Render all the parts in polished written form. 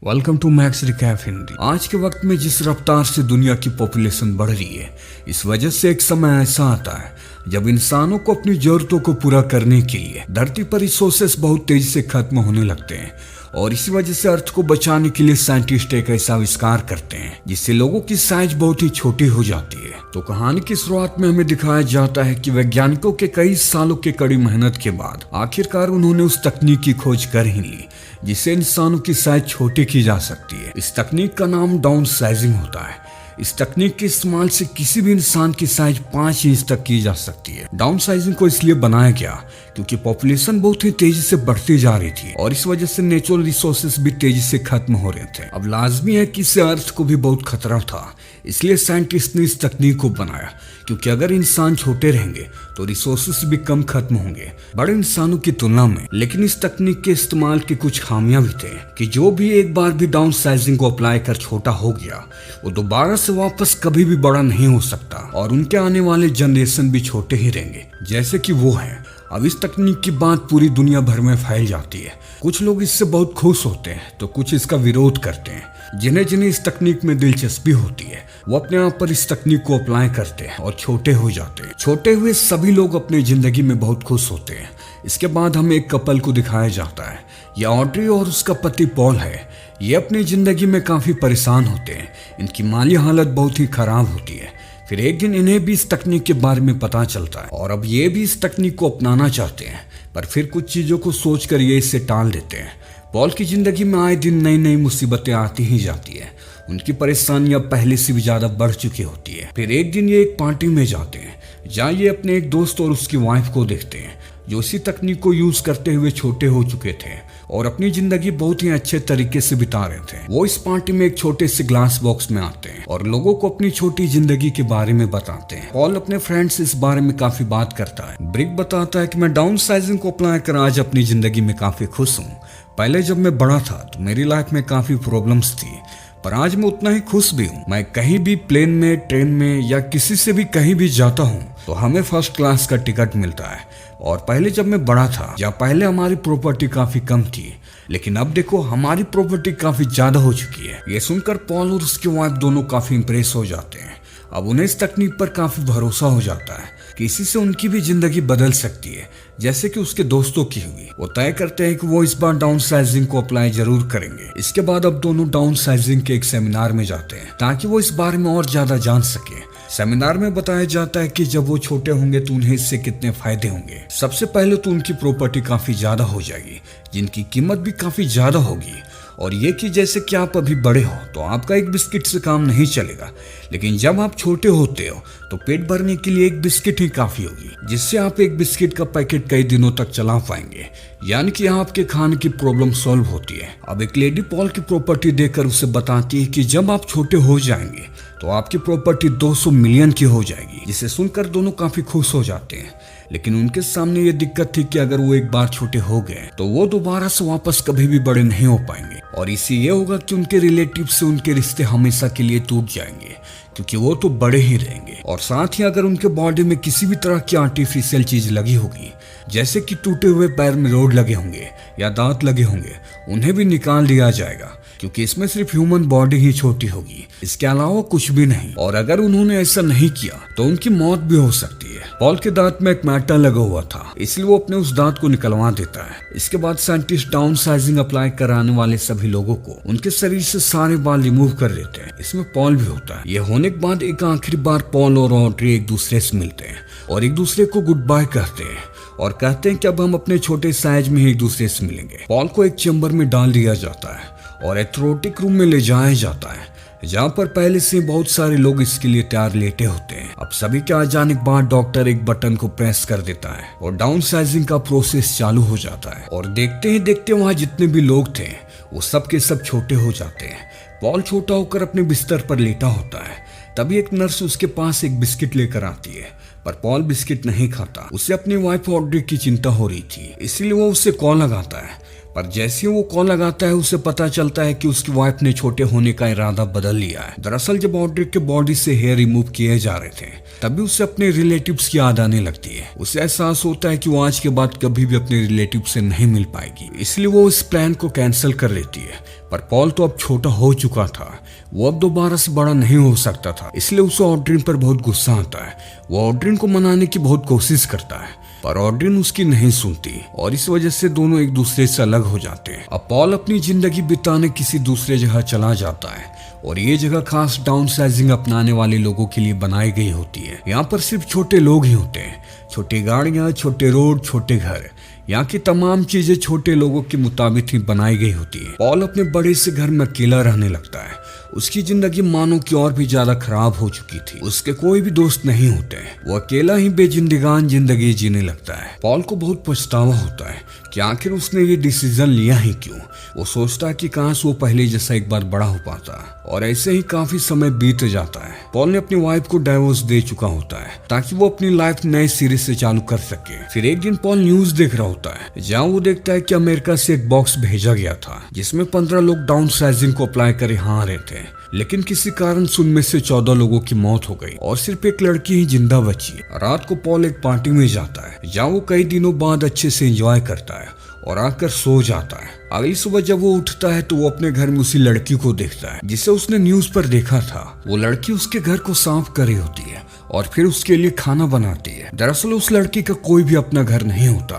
Welcome to Max recap Hindi. आज के वक्त में जिस रफ्तार से दुनिया की पॉपुलेशन बढ़ रही है, इस वजह से एक समय ऐसा आता है जब इंसानों को अपनी जरूरतों को पूरा करने के लिए धरती पर रिसोर्सेस बहुत तेजी से खत्म होने लगते हैं और इसी वजह से अर्थ को बचाने के लिए साइंटिस्ट एक ऐसा आविष्कार करते हैं जिससे लोगों की साइज बहुत ही छोटी हो जाती है। तो कहानी की शुरुआत में हमें दिखाया जाता है कि वैज्ञानिकों के कई सालों की कड़ी मेहनत के बाद आखिरकार उन्होंने उस तकनीक की खोज कर ही ली जिससे इंसानों की साइज छोटी की जा सकती है। इस तकनीक का नाम डाउन साइजिंग होता है। इस तकनीक के इस्तेमाल से किसी भी इंसान की साइज 5 इंच तक की जा सकती है। डाउन साइजिंग को इसलिए बनाया गया क्योंकि पॉपुलेशन बहुत ही तेजी से बढ़ती जा रही थी और इस वजह से नेचुरल रिसोर्सेस भी तेजी से खत्म हो रहे थे। अब लाजमी है कि इससे अर्थ को भी बहुत खतरा था, इसलिए साइंटिस्ट ने इस तकनीक को बनाया क्योंकि अगर इंसान छोटे रहेंगे तो रिसोर्सेस भी कम खत्म होंगे बड़े इंसानों की तुलना में। लेकिन इस तकनीक के इस्तेमाल की कुछ खामियां भी थे कि जो भी एक बार भी डाउन साइजिंग को अप्लाई कर छोटा हो गया वो दोबारा से वापस कभी भी बड़ा नहीं हो सकता और उनके आने वाले जनरेशन भी छोटे ही रहेंगे जैसे कि वो हैं। अब इस तकनीक की बात पूरी दुनिया भर में फैल जाती है। कुछ लोग इससे बहुत खुश होते हैं तो कुछ इसका विरोध करते हैं। जिन्हें जिन्हें इस तकनीक में दिलचस्पी होती है वो अपने आप पर इस तकनीक को अप्लाई करते हैं और छोटे हो जाते हैं। छोटे हुए सभी लोग अपनी जिंदगी में बहुत खुश होते हैं। इसके बाद हमें एक कपल को दिखाया जाता है। यह ऑड्री और उसका पति पॉल है। ये अपनी जिंदगी में काफी परेशान होते हैं। इनकी माली हालत बहुत ही खराब होती है। फिर एक दिन इन्हें भी इस तकनीक के बारे में पता चलता है और अब ये भी इस तकनीक को अपनाना चाहते हैं, पर फिर कुछ चीजों को सोचकर ये इसे टाल देते हैं। पॉल की जिंदगी में आए दिन नई नई मुसीबतें आती ही जाती है। उनकी परेशानियां पहले से भी ज्यादा बढ़ चुकी होती है। फिर एक दिन ये एक पार्टी में जाते हैं जहाँ ये अपने एक दोस्त और उसकी वाइफ को देखते हैं जो इसी तकनीक को यूज करते हुए छोटे हो चुके थे और अपनी जिंदगी बहुत ही अच्छे तरीके से बिता रहे थे। वो इस पार्टी में एक छोटे से ग्लास बॉक्स में आते हैं और लोगों को अपनी छोटी जिंदगी के बारे में बताते हैं। पॉल अपने फ्रेंड से इस बारे में काफी बात करता है। ब्रिक बताता है कि मैं डाउन साइजिंग को अप्लाई कर आज अपनी जिंदगी में काफी खुश हूँ। पहले जब मैं बड़ा था तो मेरी लाइफ में काफी प्रॉब्लम्स थी, पर आज मैं उतना ही खुश भी हूँ। मैं कहीं भी प्लेन में, ट्रेन में या किसी से भी कहीं भी जाता हूँ तो हमें फर्स्ट क्लास का टिकट मिलता है। और पहले जब मैं बड़ा था या पहले हमारी प्रॉपर्टी काफी कम थी, लेकिन अब देखो हमारी प्रॉपर्टी काफी ज्यादा हो चुकी है। ये सुनकर पॉल और उसकी वाइफ दोनों काफी इंप्रेस हो जाते हैं। अब उन्हें इस तकनीक पर काफी भरोसा हो जाता है कि इसी से उनकी भी जिंदगी बदल सकती है जैसे कि उसके दोस्तों की हुई। वो तय करते हैं कि वो इस बार डाउन साइजिंग को अप्लाई जरूर करेंगे। इसके बाद अब दोनों डाउन साइजिंग के एक सेमिनार में जाते हैं ताकि वो इस बारे में और ज्यादा जान सके। सेमिनार में बताया जाता है कि जब वो छोटे होंगे तो उन्हें इससे कितने फायदे होंगे। सबसे पहले तो उनकी प्रॉपर्टी काफी ज्यादा हो जाएगी जिनकी कीमत भी काफी ज्यादा होगी। और ये कि जैसे कि आप अभी बड़े हो तो आपका एक बिस्किट से काम नहीं चलेगा, लेकिन जब आप छोटे होते हो तो पेट भरने के लिए एक बिस्किट ही काफी होगी जिससे आप एक बिस्किट का पैकेट कई दिनों तक चला पाएंगे। यानी कि आपके खाने की प्रॉब्लम सॉल्व होती है। अब एक लेडी पॉल की प्रॉपर्टी देखकर उसे बताती है कि जब आप छोटे हो जाएंगे तो आपकी प्रॉपर्टी 200 मिलियन की हो जाएगी, जिसे सुनकर दोनों काफी खुश हो जाते हैं। लेकिन उनके सामने ये दिक्कत थी कि अगर वो एक बार छोटे हो गए तो वो दोबारा से वापस कभी भी बड़े नहीं हो पाएंगे और इससे ये होगा कि उनके रिलेटिव से उनके रिश्ते हमेशा के लिए टूट जाएंगे क्योंकि वो तो बड़े ही रहेंगे। और साथ ही अगर उनके बॉडी में किसी भी तरह की आर्टिफिशियल चीज लगी होगी जैसे कि टूटे हुए पैर में रोड लगे होंगे या दांत लगे होंगे, उन्हें भी निकाल दिया जाएगा क्योंकि इसमें सिर्फ ह्यूमन बॉडी ही छोटी होगी, इसके अलावा कुछ भी नहीं। और अगर उन्होंने ऐसा नहीं किया तो उनकी मौत भी हो सकती है। पॉल के दांत में एक मेटल लगा हुआ था इसलिए वो अपने उस दांत को निकलवा देता है। इसके बाद साइंटिस्ट डाउन साइजिंग अप्लाई कराने वाले सभी लोगों को उनके शरीर से सारे बाल रिमूव कर देते हैं। इसमें पॉल भी होता है। यह होने के बाद एक आखिरी बार पॉल और ऑड्री एक दूसरे से मिलते हैं और एक दूसरे को गुड बाय कहते हैं और कहते हैं कि अब हम अपने छोटे साइज में ही एक दूसरे से मिलेंगे। पॉल को एक चेम्बर में डाल दिया जाता है और एथरोटिक रूम में ले जाया जाता है जहाँ पर पहले से बहुत सारे लोग इसके लिए तैयार लेटे होते हैं। अब सभी के आ जाने के बाद डॉक्टर एक बटन को प्रेस कर देता है और डाउन साइजिंग का प्रोसेस चालू हो जाता है और देखते ही देखते वहाँ जितने भी लोग थे वो सब के सब छोटे हो जाते हैं। पॉल छोटा होकर अपने बिस्तर पर लेटा होता है। तभी एक नर्स उसके पास एक बिस्किट लेकर आती है, पर पॉल बिस्किट नहीं खाता। उसे अपनी वाइफ ऑड्री की चिंता हो रही थी इसलिए वो उससे कॉल लगाता है, पर जैसे ही वो कॉल लगाता है उसे पता चलता है कि उसकी वाइफ ने छोटे होने का इरादा बदल लिया है। दरअसल जब ऑड्रे के बॉडी से हेयर रिमूव किए जा रहे थे तभी उसे अपने रिलेटिव्स की याद आने लगती है। उसे एहसास होता है कि वो आज के बाद कभी भी अपने रिलेटिव से नहीं मिल पाएगी, इसलिए वो इस प्लान को कैंसिल कर लेती है। पर पॉल तो अब छोटा हो चुका था, वो अब दोबारा से बड़ा नहीं हो सकता था, इसलिए उसे ऑड्रिन पर बहुत गुस्सा आता है। वो ऑड्रिन को मनाने की बहुत कोशिश करता है पर ऑड्रिन उसकी नहीं सुनती और इस वजह से दोनों एक दूसरे से अलग हो जाते हैं। अब पॉल अपनी जिंदगी बिताने किसी दूसरे जगह चला जाता है और ये जगह खास डाउन साइजिंग अपनाने वाले लोगों के लिए बनाई गई होती है। यहाँ पर सिर्फ छोटे लोग ही होते हैं, छोटी गाड़ियाँ, छोटे रोड, छोटे घर, यहाँ की तमाम चीजें छोटे लोगों के मुताबिक ही बनाई गई होती है। पॉल अपने बड़े से घर में अकेला रहने लगता है। उसकी जिंदगी मानो कि और भी ज्यादा खराब हो चुकी थी। उसके कोई भी दोस्त नहीं होते, वो अकेला ही बेजिंदगान जिंदगी जीने लगता है। पॉल को बहुत पछतावा होता है कि आखिर उसने ये डिसीजन लिया ही क्यों। वो सोचता है कि काश वो पहले जैसा एक बार बड़ा हो पाता और ऐसे ही काफी समय बीत जाता है। पॉल ने अपनी वाइफ को डाइवोर्स दे चुका होता है ताकि वो अपनी लाइफ नए सिरे से चालू कर सके। फिर एक दिन पॉल न्यूज देख रहा होता है जहाँ वो देखता है कि अमेरिका से एक बॉक्स भेजा गया था जिसमें 15 लोग डाउन साइजिंग को अप्लाई कर यहाँ आ रहे थे, लेकिन किसी कारण उनमें से 14 लोगों की मौत हो गई और सिर्फ एक लड़की ही जिंदा बची। रात को पॉल एक पार्टी में जाता है जहाँ वो कई दिनों बाद अच्छे से एंजॉय करता है और आकर सो जाता है। अगली सुबह जब वो उठता है तो वो अपने घर में उसी लड़की को देखता है जिसे उसने न्यूज पर देखा था। वो लड़की उसके घर को साफ कर रही होती है और फिर उसके लिए खाना बनाती है। दरअसल उस लड़की का कोई भी अपना घर नहीं होता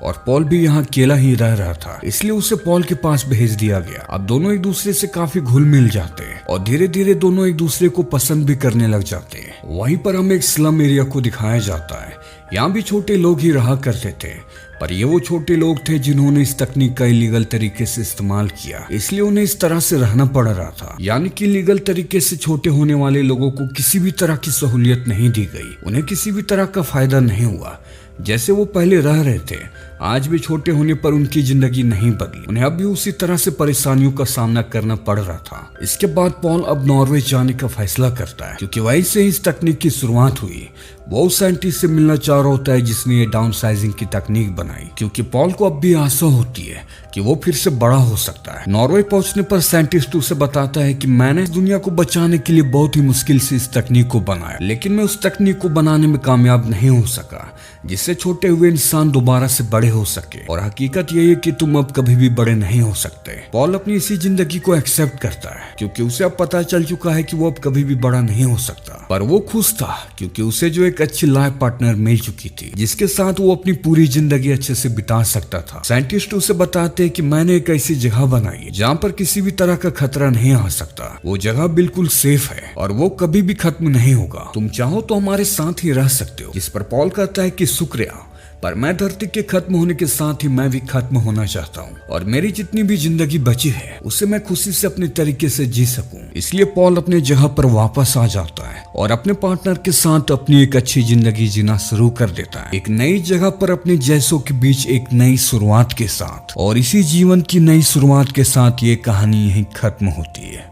और पॉल भी यहाँ अकेला ही रह रहा था, इसलिए उसे पॉल के पास भेज दिया गया। अब दोनों एक दूसरे से काफी घुल मिल जाते हैं और धीरे धीरे दोनों एक दूसरे को पसंद भी करने लग जाते हैं। वहीं पर हमें एक स्लम एरिया को दिखाया जाता है। यहाँ भी छोटे लोग ही रहा करते थे, पर ये वो छोटे लोग थे जिन्होंने इस तकनीक का इलीगल तरीके से इस्तेमाल किया, इसलिए उन्हें इस तरह से रहना पड़ रहा था। यानी कि लीगल तरीके से छोटे होने वाले लोगों को किसी भी तरह की सहूलियत नहीं दी गई, उन्हें किसी भी तरह का फायदा नहीं हुआ। जैसे वो पहले रह रहे थे, आज भी छोटे होने पर उनकी जिंदगी नहीं बदली, उन्हें अब भी उसी तरह से परेशानियों का सामना करना पड़ रहा था। इसके बाद पॉल अब नॉर्वे जाने का फैसला करता है क्योंकि वहीं से इस तकनीक की शुरुआत हुई। वो उस साइंटिस्ट से मिलना चाह रहा होता है जिसने ये डाउन साइजिंग की तकनीक बनाई, क्योंकि पॉल को अब भी आशा होती है कि वो फिर से बड़ा हो सकता है। नॉर्वे पहुंचने पर साइंटिस्ट उसे बताता है कि मैंने इस दुनिया को बचाने के लिए बहुत ही मुश्किल से इस तकनीक को बनाया, लेकिन मैं उस तकनीक को बनाने में कामयाब नहीं हो सका जिससे छोटे हुए इंसान दोबारा से बड़े हो सके। और हकीकत यही है कि तुम अब कभी भी बड़े नहीं हो सकते। पॉल अपनी इसी जिंदगी को एक्सेप्ट करता है क्योंकि उसे अब पता चल चुका है कि वो अब कभी भी बड़ा नहीं हो सकता। पर वो खुश था क्योंकि उसे जो एक अच्छी लाइफ पार्टनर मिल चुकी थी जिसके साथ वो अपनी पूरी जिंदगी अच्छे से बिता सकता था। साइंटिस्ट उसे बताते हैं कि मैंने एक ऐसी जगह बनाई है जहाँ पर किसी भी तरह का खतरा नहीं आ सकता। वो जगह बिल्कुल सेफ है और वो कभी भी खत्म नहीं होगा। तुम चाहो तो हमारे साथ ही रह सकते हो। जिस पर पॉल कहता है कि शुक्रिया, पर मैं धरती के खत्म होने के साथ ही मैं भी खत्म होना चाहता हूँ और मेरी जितनी भी जिंदगी बची है उसे मैं खुशी से अपने तरीके से जी सकूं। इसलिए पॉल अपने जगह पर वापस आ जाता है और अपने पार्टनर के साथ अपनी एक अच्छी जिंदगी जीना शुरू कर देता है, एक नई जगह पर अपने जैसों के बीच एक नई शुरुआत के साथ। और इसी जीवन की नई शुरुआत के साथ ये कहानी यहीं खत्म होती है।